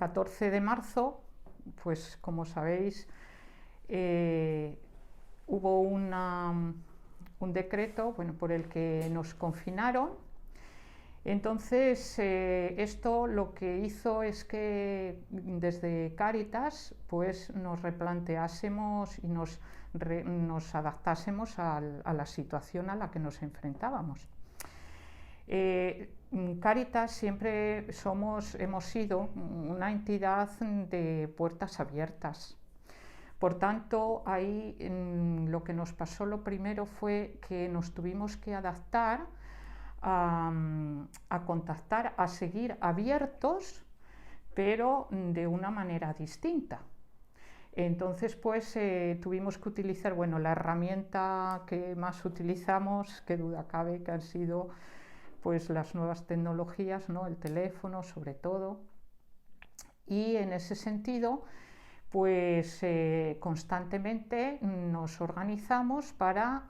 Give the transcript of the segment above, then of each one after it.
14 de marzo, pues como sabéis, hubo un decreto, bueno, por el que nos confinaron. Entonces, esto lo que hizo es que desde Cáritas pues nos replanteásemos y nos adaptásemos a la situación a la que nos enfrentábamos. Cáritas siempre hemos sido una entidad de puertas abiertas. Por tanto, ahí lo que nos pasó lo primero fue que nos tuvimos que adaptar a contactar, a seguir abiertos, pero de una manera distinta. Entonces, pues tuvimos que utilizar, bueno, la herramienta que más utilizamos, qué duda cabe, que han sido pues las nuevas tecnologías, ¿no? El teléfono sobre todo. Y en ese sentido, pues constantemente nos organizamos para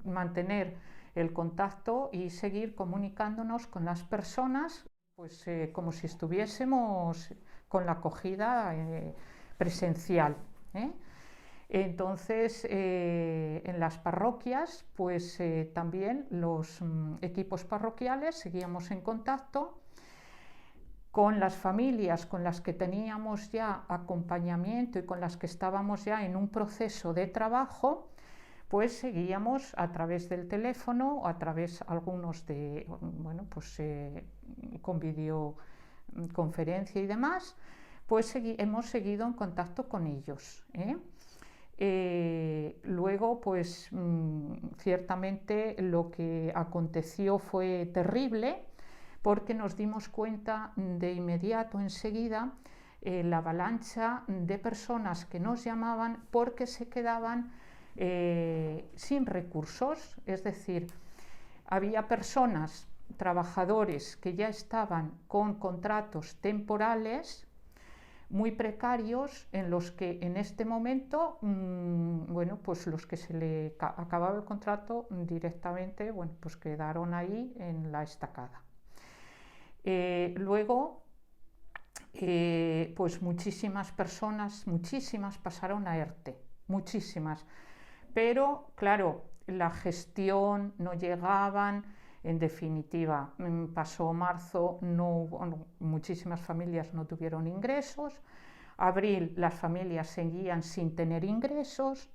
mantener el contacto y seguir comunicándonos con las personas, pues como si estuviésemos con la acogida presencial. Entonces, en las parroquias, pues también los equipos parroquiales seguíamos en contacto con las familias con las que teníamos ya acompañamiento y con las que estábamos ya en un proceso de trabajo, pues seguíamos a través del teléfono o a través algunos de, bueno, pues con videoconferencia y demás, pues hemos seguido en contacto con ellos. Luego, pues ciertamente lo que aconteció fue terrible, porque nos dimos cuenta de inmediato, enseguida, la avalancha de personas que nos llamaban porque se quedaban sin recursos. Es decir, había personas, trabajadores, que ya estaban con contratos temporales muy precarios, en los que en este momento, bueno, pues los que se le acababa el contrato directamente, bueno, pues quedaron ahí en la estacada. Luego, pues muchísimas personas, pasaron a ERTE, muchísimas. Pero, claro, la gestión no llegaban, en definitiva, pasó marzo, muchísimas familias no tuvieron ingresos, abril las familias seguían sin tener ingresos,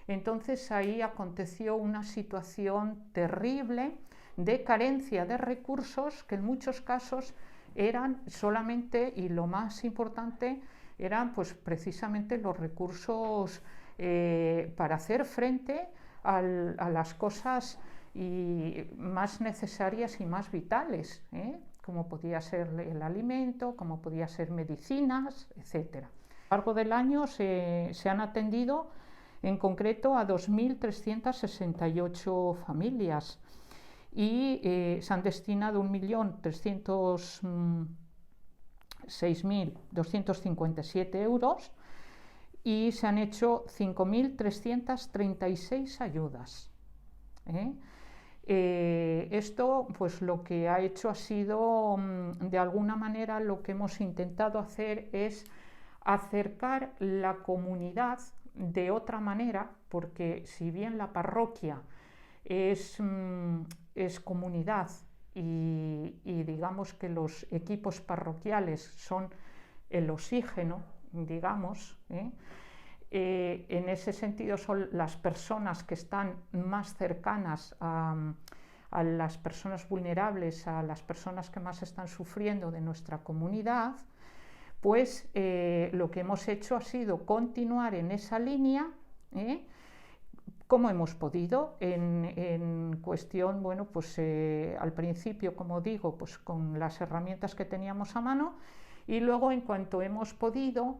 entonces ahí aconteció una situación terrible de carencia de recursos que en muchos casos eran solamente, y lo más importante, eran pues precisamente los recursos para hacer frente a las cosas más necesarias y más vitales, como podía ser el alimento, como podía ser medicinas, etc. A lo largo del año se han atendido en concreto a 2.368 familias y se han destinado 1.306.257 euros y se han hecho 5.336 ayudas. Esto pues lo que ha hecho ha sido, de alguna manera, lo que hemos intentado hacer es acercar la comunidad de otra manera, porque si bien la parroquia es comunidad y digamos que los equipos parroquiales son el oxígeno, digamos, en ese sentido son las personas que están más cercanas a las personas vulnerables, a las personas que más están sufriendo de nuestra comunidad, pues lo que hemos hecho ha sido continuar en esa línea, como hemos podido, en cuestión, bueno, pues al principio, como digo, pues con las herramientas que teníamos a mano, y luego en cuanto hemos podido,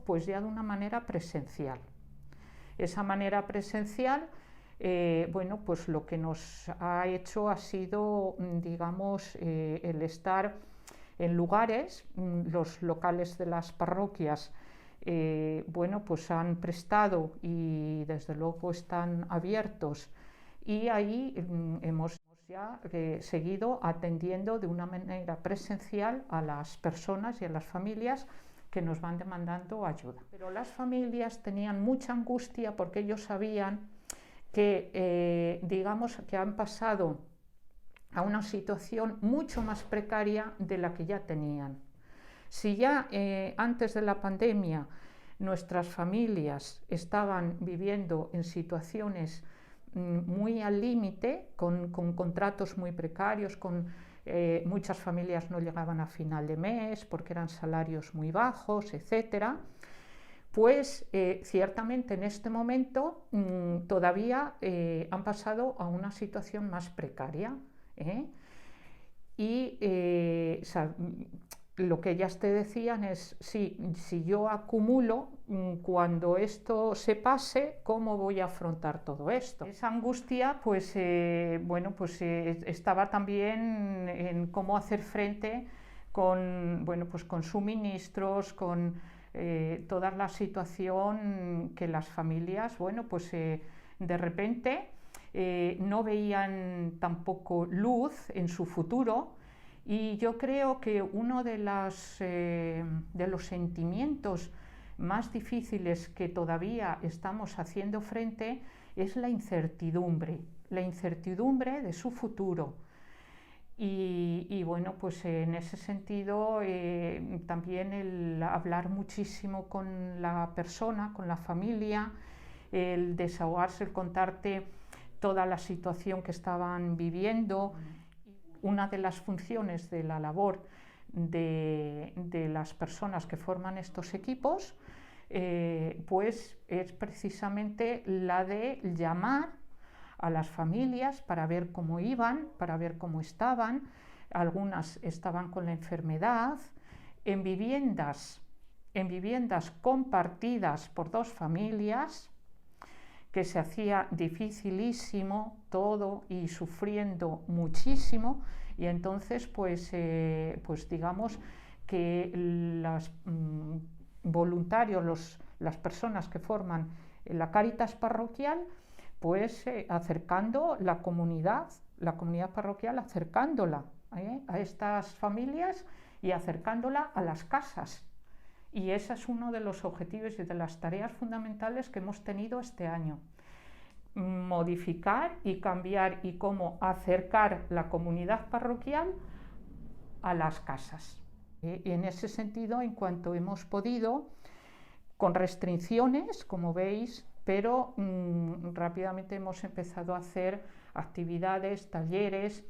pues ya de una manera presencial. Esa manera presencial, bueno, pues lo que nos ha hecho ha sido, digamos, el estar en lugares, los locales de las parroquias, bueno, pues han prestado y desde luego están abiertos, y ahí hemos Ya seguido atendiendo de una manera presencial a las personas y a las familias que nos van demandando ayuda. Pero las familias tenían mucha angustia porque ellos sabían que, digamos, que han pasado a una situación mucho más precaria de la que ya tenían. Si ya antes de la pandemia nuestras familias estaban viviendo en situaciones muy al límite, con contratos muy precarios, muchas familias no llegaban a final de mes porque eran salarios muy bajos, etcétera, pues ciertamente en este momento todavía han pasado a una situación más precaria. Y lo que ellas te decían es, sí, si yo acumulo, cuando esto se pase, ¿cómo voy a afrontar todo esto? Esa angustia, pues, estaba también en cómo hacer frente con, pues, con suministros, con toda la situación que las familias, pues, de repente no veían tampoco luz en su futuro. Y yo creo que uno de los sentimientos más difíciles que todavía estamos haciendo frente es la incertidumbre de su futuro. Y bueno, pues en ese sentido también el hablar muchísimo con la persona, con la familia, el desahogarse, el contarte toda la situación que estaban viviendo. Una de las funciones de la labor de las personas que forman estos equipos pues es precisamente la de llamar a las familias para ver cómo iban, para ver cómo estaban. Algunas estaban con la enfermedad, en viviendas compartidas por dos familias, que se hacía dificilísimo todo y sufriendo muchísimo, y entonces pues digamos que los voluntarios, las personas que forman la Cáritas parroquial, pues acercando la comunidad parroquial, acercándola a estas familias y acercándola a las casas. Y ese es uno de los objetivos y de las tareas fundamentales que hemos tenido este año. Modificar y cambiar y cómo acercar la comunidad parroquial a las casas. Y en ese sentido, en cuanto hemos podido, con restricciones, como veis, pero rápidamente hemos empezado a hacer actividades, talleres,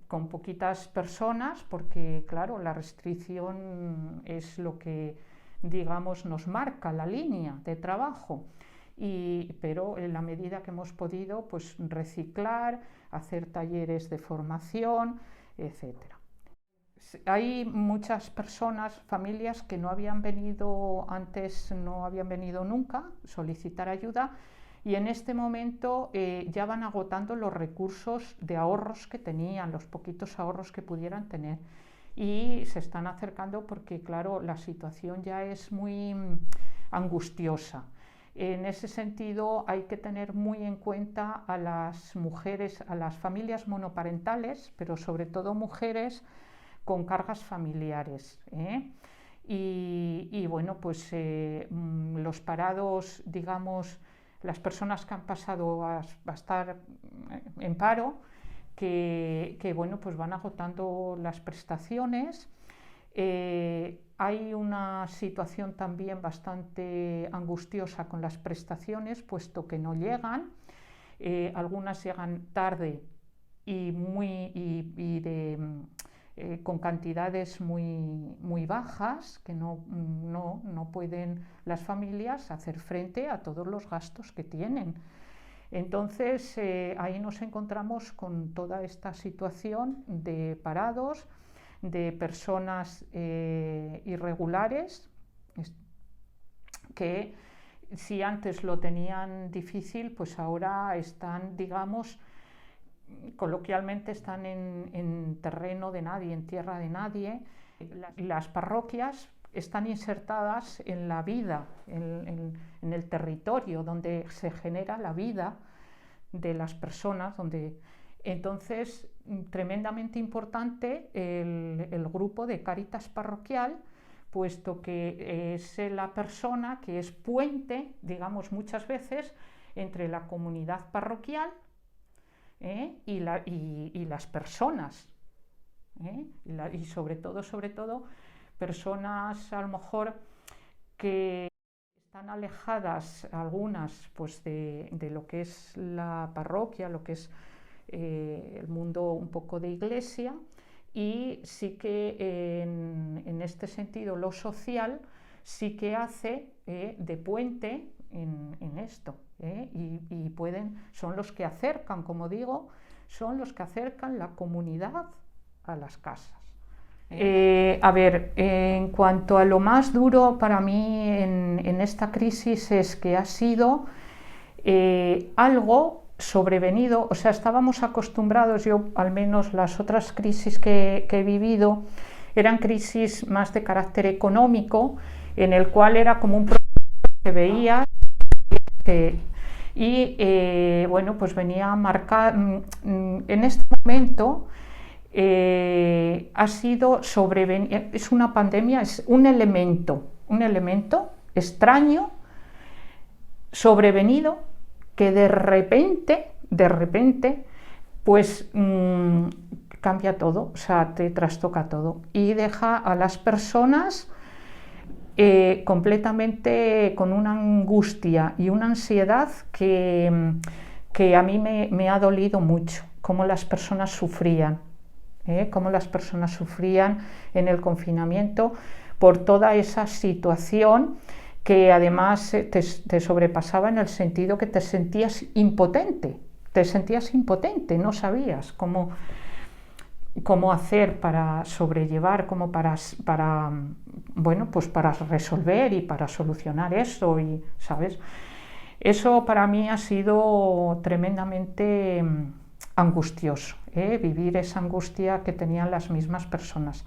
con poquitas personas, porque claro, la restricción es lo que, digamos, nos marca la línea de trabajo. Pero en la medida que hemos podido, pues reciclar, hacer talleres de formación, etcétera. Hay muchas personas, familias que no habían venido antes, no habían venido nunca a solicitar ayuda, y en este momento ya van agotando los recursos de ahorros que tenían, los poquitos ahorros que pudieran tener, y se están acercando porque claro, la situación ya es muy angustiosa. En ese sentido hay que tener muy en cuenta a las mujeres, a las familias monoparentales, pero sobre todo mujeres con cargas familiares. Y bueno, pues los parados, digamos, las personas que han pasado a estar en paro, que bueno, pues van agotando las prestaciones. Hay una situación también bastante angustiosa con las prestaciones, puesto que no llegan. Algunas llegan tarde y con cantidades muy bajas, que no pueden las familias hacer frente a todos los gastos que tienen. Entonces ahí nos encontramos con toda esta situación de parados, de personas irregulares, que si antes lo tenían difícil, pues ahora están, digamos, coloquialmente están en terreno de nadie, en tierra de nadie. Las parroquias están insertadas en la vida, en el territorio donde se genera la vida de las personas, donde Entonces, tremendamente importante el grupo de Cáritas parroquial, puesto que es la persona que es puente, digamos muchas veces, entre la comunidad parroquial y las personas, y sobre todo, personas a lo mejor que están alejadas, algunas, pues de lo que es la parroquia, lo que es el mundo un poco de iglesia, y sí que en este sentido lo social sí que hace de puente en esto, y son los que acercan, como digo, son los que acercan la comunidad a las casas. A ver, en cuanto a lo más duro para mí en esta crisis es que ha sido algo sobrevenido, o sea, estábamos acostumbrados, yo al menos las otras crisis que he vivido eran crisis más de carácter económico, en el cual era como un problema que veía y bueno, pues venía a marcar, en este momento ha sido es una pandemia, es un elemento extraño, sobrevenido, que de repente, pues cambia todo, o sea, te trastoca todo y deja a las personas completamente con una angustia y una ansiedad que a mí me ha dolido mucho, cómo las personas sufrían. Cómo las personas sufrían en el confinamiento por toda esa situación que además te sobrepasaba en el sentido que te sentías impotente, no sabías cómo hacer para sobrellevar, bueno, pues para resolver y para solucionar eso, y ¿sabes? Eso para mí ha sido tremendamente angustioso, vivir esa angustia que tenían las mismas personas.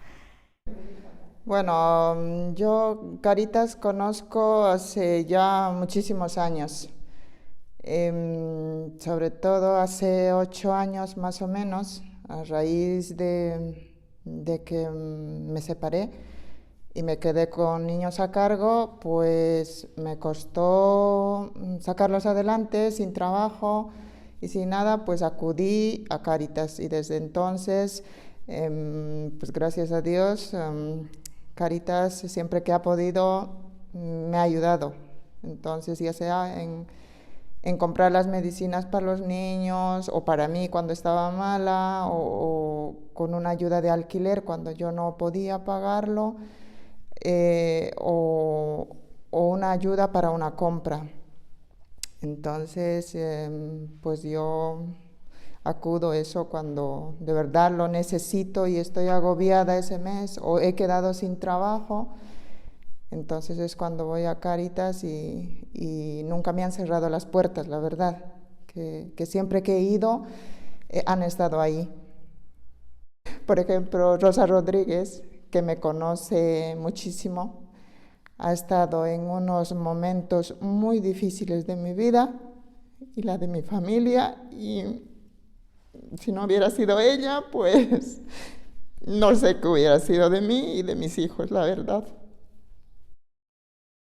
Bueno, yo Cáritas conozco hace ya muchísimos años, sobre todo hace 8 años más o menos, a raíz de que me separé y me quedé con niños a cargo, pues me costó sacarlos adelante sin trabajo y sin nada, pues acudí a Cáritas y desde entonces, pues gracias a Dios, Cáritas siempre que ha podido me ha ayudado. Entonces, ya sea en comprar las medicinas para los niños o para mí cuando estaba mala o con una ayuda de alquiler cuando yo no podía pagarlo, o una ayuda para una compra. Entonces, pues yo acudo eso cuando de verdad lo necesito y estoy agobiada ese mes o he quedado sin trabajo. Entonces es cuando voy a Cáritas y nunca me han cerrado las puertas, la verdad, que siempre que he ido han estado ahí. Por ejemplo, Rosa Rodríguez, que me conoce muchísimo, ha estado en unos momentos muy difíciles de mi vida y la de mi familia, y si no hubiera sido ella, pues no sé qué hubiera sido de mí y de mis hijos, la verdad.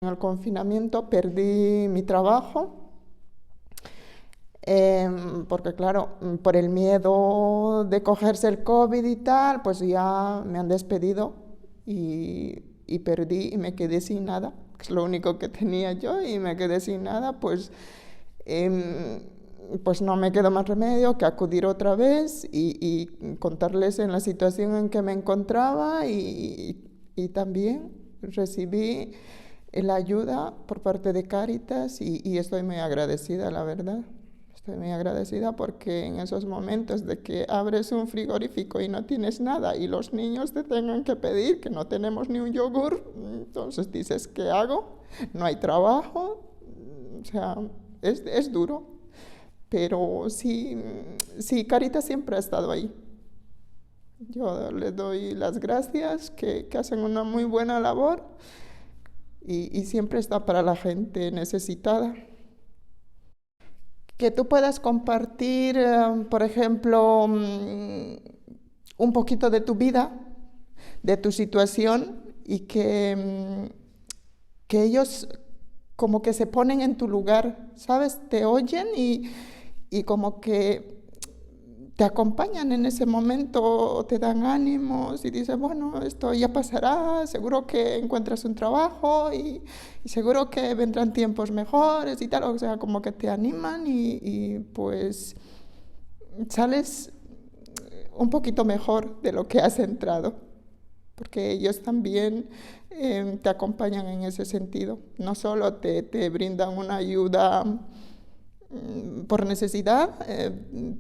En el confinamiento perdí mi trabajo, porque claro, por el miedo de cogerse el COVID y tal, pues ya me han despedido y perdí y me quedé sin nada, que es lo único que tenía yo, y me quedé sin nada, pues no me quedó más remedio que acudir otra vez y contarles en la situación en que me encontraba, y también recibí la ayuda por parte de Cáritas y estoy muy agradecida, la verdad. Estoy muy agradecida porque en esos momentos de que abres un frigorífico y no tienes nada y los niños te tengan que pedir que no tenemos ni un yogur, entonces dices, ¿qué hago? No hay trabajo, o sea, es duro. Pero sí, Cáritas siempre ha estado ahí. Yo les doy las gracias, que hacen una muy buena labor y siempre está para la gente necesitada. que tú puedas compartir, por ejemplo, un poquito de tu vida, de tu situación, y que ellos como que se ponen en tu lugar, ¿sabes? Te oyen y como que te acompañan en ese momento, te dan ánimos y dicen, bueno, esto ya pasará, seguro que encuentras un trabajo y seguro que vendrán tiempos mejores y tal, o sea, como que te animan y pues sales un poquito mejor de lo que has entrado, porque ellos también te acompañan en ese sentido, no solo te brindan una ayuda por necesidad,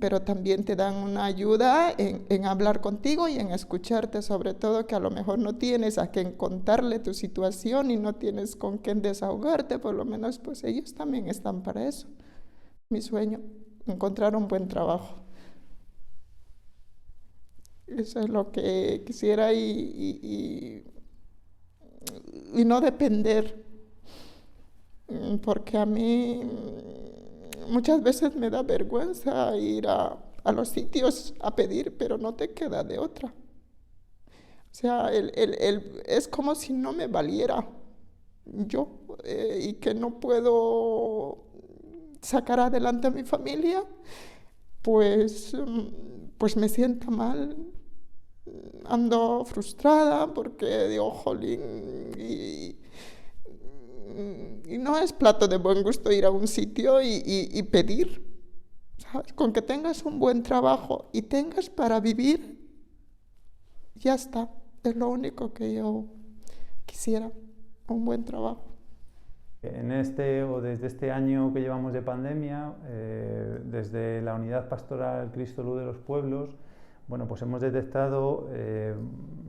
pero también te dan una ayuda en hablar contigo y en escucharte, sobre todo que a lo mejor no tienes a quien contarle tu situación y no tienes con quién desahogarte, por lo menos pues ellos también están para eso. Mi sueño, encontrar un buen trabajo. Eso es lo que quisiera y no depender, porque a mí muchas veces me da vergüenza ir a los sitios a pedir, pero no te queda de otra. O sea, es como si no me valiera yo y que no puedo sacar adelante a mi familia, pues me sienta mal, ando frustrada porque digo, jolín, y no es plato de buen gusto ir a un sitio y pedir, ¿sabes? Con que tengas un buen trabajo y tengas para vivir, ya está. Es lo único que yo quisiera, un buen trabajo. Desde este año que llevamos de pandemia, desde la Unidad Pastoral Cristo Luz de los Pueblos, bueno, pues hemos detectado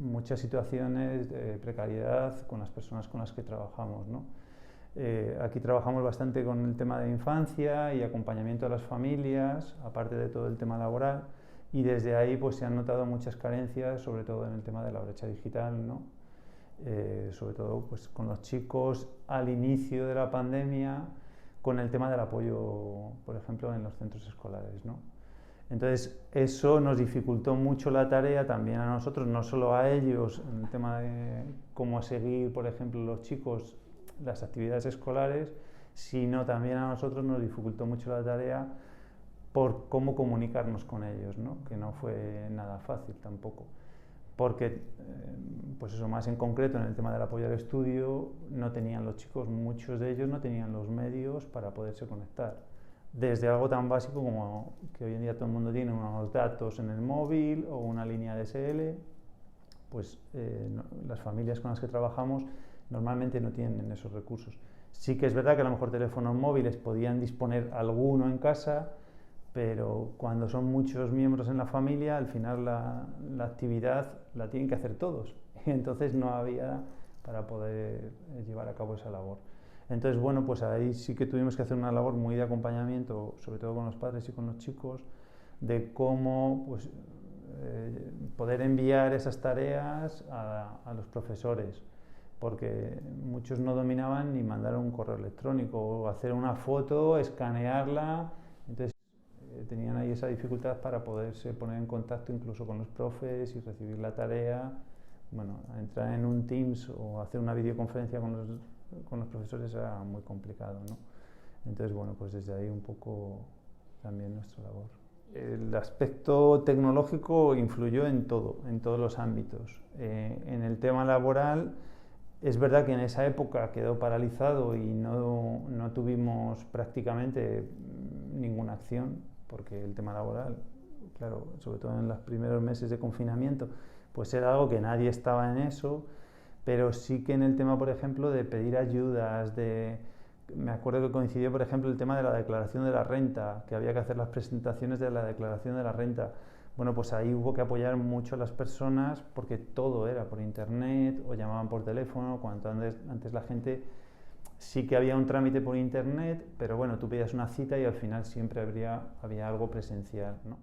muchas situaciones de precariedad con las personas con las que trabajamos, ¿no? Aquí trabajamos bastante con el tema de infancia y acompañamiento a las familias, aparte de todo el tema laboral, y desde ahí pues se han notado muchas carencias, sobre todo en el tema de la brecha digital, ¿no? Sobre todo pues con los chicos al inicio de la pandemia, con el tema del apoyo, por ejemplo, en los centros escolares, ¿no? Entonces eso nos dificultó mucho la tarea también a nosotros, no solo a ellos, en el tema de cómo seguir, por ejemplo, los chicos las actividades escolares, sino también a nosotros nos dificultó mucho la tarea por cómo comunicarnos con ellos, ¿no? Que no fue nada fácil tampoco, porque pues eso, más en concreto en el tema del apoyo al estudio, no tenían los chicos, muchos de ellos no tenían los medios para poderse conectar, desde algo tan básico como que hoy en día todo el mundo tiene unos datos en el móvil o una línea DSL, pues las familias con las que trabajamos normalmente no tienen esos recursos. Sí que es verdad que a lo mejor teléfonos móviles podían disponer alguno en casa, pero cuando son muchos miembros en la familia, al final la actividad la tienen que hacer todos. Y entonces no había para poder llevar a cabo esa labor. Entonces, bueno, pues ahí sí que tuvimos que hacer una labor muy de acompañamiento, sobre todo con los padres y con los chicos, de cómo pues, poder enviar esas tareas a los profesores, porque muchos no dominaban ni mandar un correo electrónico o hacer una foto, escanearla, entonces tenían ahí esa dificultad para poderse poner en contacto incluso con los profes y recibir la tarea. Bueno, entrar en un Teams o hacer una videoconferencia con los profesores era muy complicado, ¿no? Entonces, bueno, pues desde ahí un poco también nuestra labor. El aspecto tecnológico influyó en todo, en todos los ámbitos. En el tema laboral, es verdad que en esa época quedó paralizado y no tuvimos prácticamente ninguna acción, porque el tema laboral, claro, sobre todo en los primeros meses de confinamiento, pues era algo que nadie estaba en eso, pero sí que en el tema, por ejemplo, de pedir ayudas, me acuerdo que coincidió, por ejemplo, el tema de la declaración de la renta, que había que hacer las presentaciones de la declaración de la renta. Bueno, pues ahí hubo que apoyar mucho a las personas porque todo era por internet o llamaban por teléfono, cuando antes la gente sí que había un trámite por internet, pero bueno, tú pedías una cita y al final siempre había algo presencial, ¿no?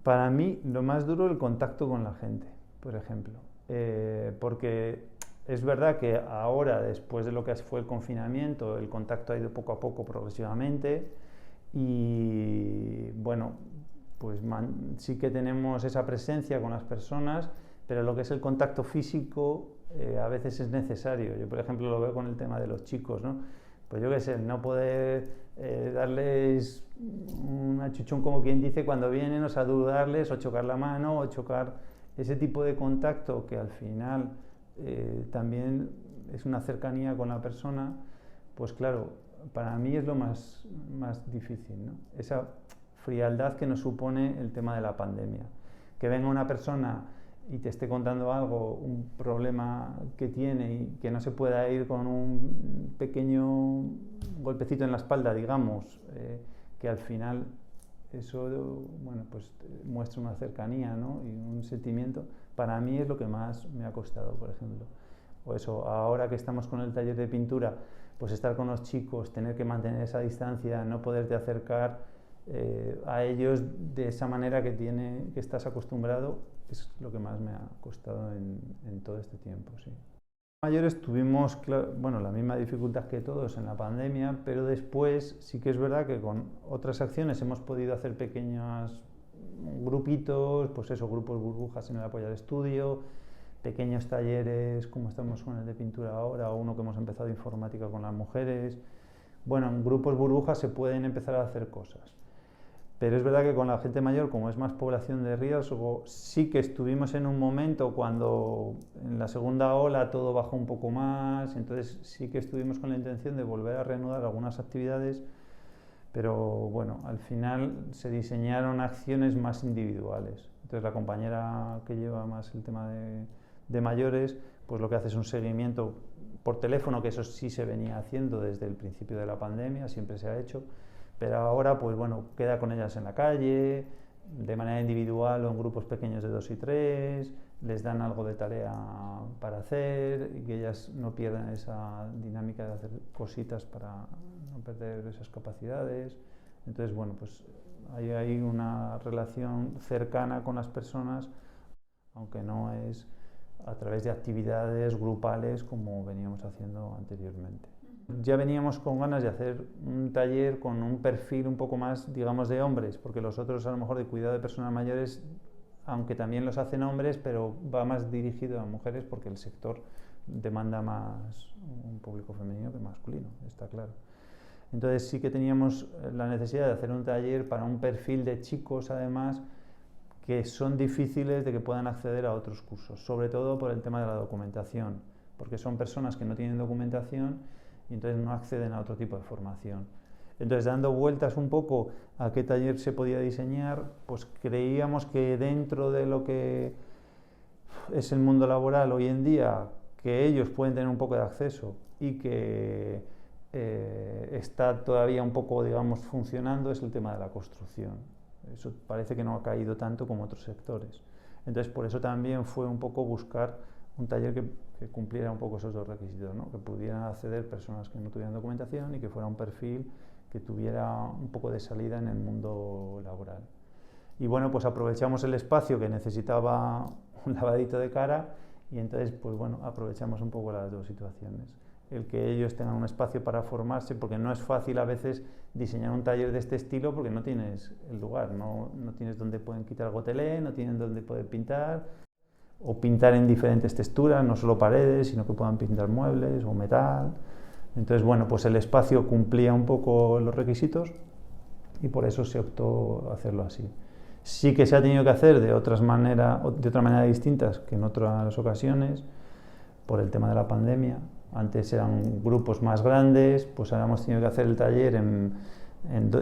Para mí lo más duro es el contacto con la gente, por ejemplo, porque es verdad que ahora, después de lo que fue el confinamiento, el contacto ha ido poco a poco progresivamente y bueno, pues sí que tenemos esa presencia con las personas, pero lo que es el contacto físico a veces es necesario. Yo, por ejemplo, lo veo con el tema de los chicos, ¿no? Pues yo qué sé, no poder darles un achuchón, como quien dice, cuando vienen, o saludarles, o chocar la mano, o chocar ese tipo de contacto que al final también es una cercanía con la persona, pues claro, para mí es lo más difícil, ¿no? Esa frialdad que nos supone el tema de la pandemia. Que venga una persona y te esté contando algo, un problema que tiene y que no se pueda ir con un pequeño golpecito en la espalda, digamos, que al final eso, bueno, pues muestra una cercanía, ¿no? Y un sentimiento. Para mí es lo que más me ha costado, por ejemplo. O eso, ahora que estamos con el taller de pintura, pues estar con los chicos, tener que mantener esa distancia, no poderte acercar a ellos de esa manera que estás acostumbrado, es lo que más me ha costado en todo este tiempo, sí. Mayores tuvimos, bueno, la misma dificultad que todos en la pandemia, pero después sí que es verdad que con otras acciones hemos podido hacer pequeños grupitos, pues eso, grupos burbujas en el apoyo al estudio, pequeños talleres como estamos con el de pintura ahora, o uno que hemos empezado de informática con las mujeres. Bueno, en grupos burbujas se pueden empezar a hacer cosas. Pero es verdad que con la gente mayor, como es más población de riesgo, sí que estuvimos en un momento cuando en la segunda ola todo bajó un poco más, entonces sí que estuvimos con la intención de volver a reanudar algunas actividades, pero bueno, al final se diseñaron acciones más individuales. Entonces la compañera que lleva más el tema de mayores, pues lo que hace es un seguimiento por teléfono, que eso sí se venía haciendo desde el principio de la pandemia, siempre se ha hecho. Pero ahora, pues bueno, queda con ellas en la calle, de manera individual o en grupos pequeños de 2 y 3, les dan algo de tarea para hacer y que ellas no pierdan esa dinámica de hacer cositas para no perder esas capacidades. Entonces, bueno, pues hay una relación cercana con las personas, aunque no es a través de actividades grupales como veníamos haciendo anteriormente. Ya veníamos con ganas de hacer un taller con un perfil un poco más, digamos, de hombres, porque los otros a lo mejor de cuidado de personas mayores, aunque también los hacen hombres, pero va más dirigido a mujeres porque el sector demanda más un público femenino que masculino, está claro. Entonces sí que teníamos la necesidad de hacer un taller para un perfil de chicos, además, que son difíciles de que puedan acceder a otros cursos, sobre todo por el tema de la documentación, porque son personas que no tienen documentación y entonces no acceden a otro tipo de formación. Entonces, dando vueltas un poco a qué taller se podía diseñar, pues creíamos que dentro de lo que es el mundo laboral hoy en día, que ellos pueden tener un poco de acceso y que está todavía un poco, digamos, funcionando, es el tema de la construcción. Eso parece que no ha caído tanto como otros sectores. Entonces, por eso también fue un poco buscar un taller que cumpliera un poco esos dos requisitos, ¿no? Que pudieran acceder personas que no tuvieran documentación y que fuera un perfil que tuviera un poco de salida en el mundo laboral. Y bueno, pues aprovechamos el espacio que necesitaba un lavadito de cara y entonces, pues bueno, aprovechamos un poco las dos situaciones. El que ellos tengan un espacio para formarse, porque no es fácil a veces diseñar un taller de este estilo porque no tienes el lugar, no tienes donde pueden quitar gotelé, no tienen donde poder pintar, o pintar en diferentes texturas, no solo paredes, sino que puedan pintar muebles o metal. Entonces, bueno, pues el espacio cumplía un poco los requisitos y por eso se optó a hacerlo así. Sí que se ha tenido que hacer de otra manera distintas que en otras ocasiones, por el tema de la pandemia. Antes eran grupos más grandes, pues ahora hemos tenido que hacer el taller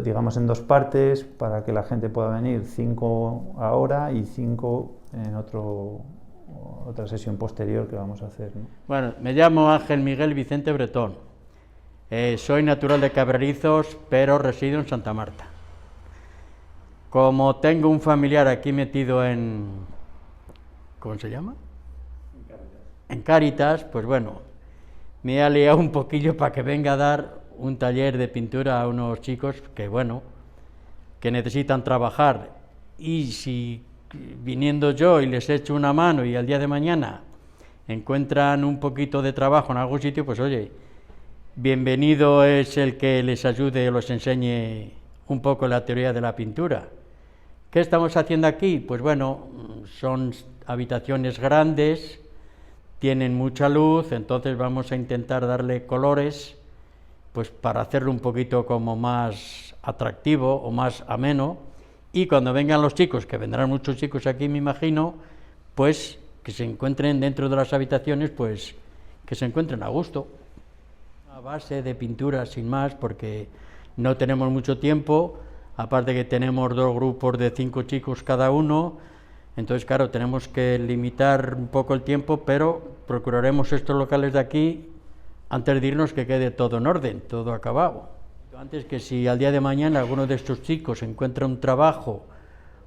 digamos en dos partes para que la gente pueda venir 5 ahora y 5 en otra sesión posterior que vamos a hacer, ¿no? Bueno, me llamo Ángel Miguel Vicente Bretón. Soy natural de Cabrerizos, pero resido en Santa Marta. Como tengo un familiar aquí metido en... ¿Cómo se llama? En Cáritas, pues bueno, me ha liado un poquillo para que venga a dar un taller de pintura a unos chicos que, bueno, que necesitan trabajar, y si viniendo yo y les echo una mano y al día de mañana encuentran un poquito de trabajo en algún sitio, pues oye, bienvenido es el que les ayude o les enseñe un poco la teoría de la pintura. ¿Qué estamos haciendo aquí? Pues bueno, son habitaciones grandes, tienen mucha luz, entonces vamos a intentar darle colores, pues para hacerlo un poquito como más atractivo o más ameno, y cuando vengan los chicos, que vendrán muchos chicos aquí me imagino, pues que se encuentren dentro de las habitaciones, pues que se encuentren a gusto. A base de pintura sin más, porque no tenemos mucho tiempo, aparte que tenemos 2 grupos de 5 chicos cada uno, entonces claro, tenemos que limitar un poco el tiempo, pero procuraremos estos locales de aquí, antes de irnos, que quede todo en orden, todo acabado. Antes, que si al día de mañana alguno de estos chicos encuentra un trabajo,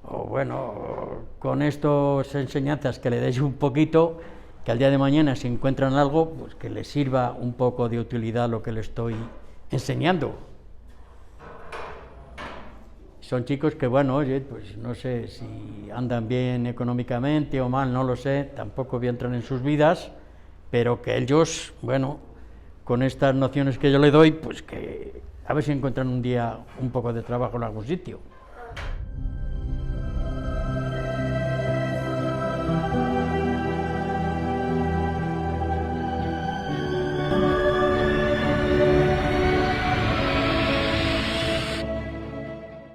o bueno, con estas enseñanzas que le deis un poquito, que al día de mañana si encuentran algo, pues que les sirva un poco de utilidad lo que les estoy enseñando. Son chicos que, bueno, oye, pues no sé si andan bien económicamente o mal, no lo sé, tampoco voy a entrar en sus vidas, pero que ellos, bueno, con estas nociones que yo le doy, pues que a ver si encuentran un día un poco de trabajo en algún sitio.